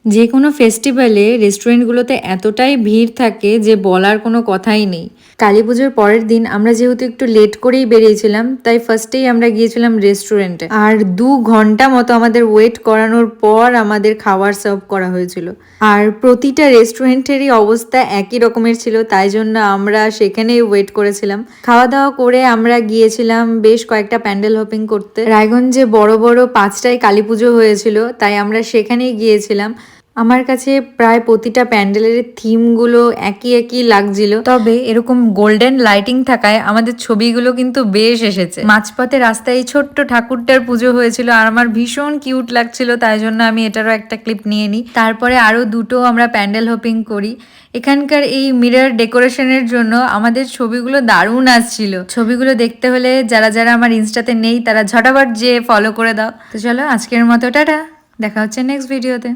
যে কোনো ফেস্টিভ্যালে রেস্টুরেন্টগুলোতে এতটাই ভিড় থাকে যে বলার কোনো কথাই নেই। কালী পুজোর পরের দিন আমরা যেহেতু একটু লেট করেই বেরিয়েছিলাম, তাই ফার্স্টেই আমরা গিয়েছিলাম রেস্টুরেন্টে। আর 2 ঘন্টা মতো আমাদের ওয়েট করানোর পর আমাদের খাবার সার্ভ করা হয়েছিল। আর প্রতিটা রেস্টুরেন্টেরই অবস্থা একই রকমের ছিল, তাই জন্য আমরা সেখানেই ওয়েট করেছিলাম। খাওয়া দাওয়া করে আমরা গিয়েছিলাম বেশ কয়েকটা প্যান্ডেল হপিং করতে। রায়গঞ্জে বড় বড় 5টায় কালী পুজো হয়েছিল, তাই আমরা সেখানেই গিয়েছিলাম। আমার কাছে প্রায় প্রতিটা প্যান্ডেলের থিমগুলো একই একই লাগছিল, তবে এরকম গোল্ডেন লাইটিং থাকায় আমাদের ছবিগুলো কিন্তু বেশ এসেছে। মাঝপথে রাস্তায় এই ছোট্ট ঠাকুরটার পুজো হয়েছিল আর আমার ভীষণ কিউট লাগছিল, তাই জন্য আমি এটারও একটা ক্লিপ নিয়ে নিই। তারপরে আরো দুটো আমরা প্যান্ডেল হপিং করি। এখানকার এই মিরর ডেকোরেশনের জন্য আমাদের ছবিগুলো দারুণ আসছিল। ছবিগুলো দেখতে হলে যারা যারা আমার ইনস্টাতে নেই তারা ঝটাপট যেয়ে ফলো করে দাও। তো চলো আজকের মতো টাটা, দেখা হচ্ছে নেক্সট ভিডিওতে।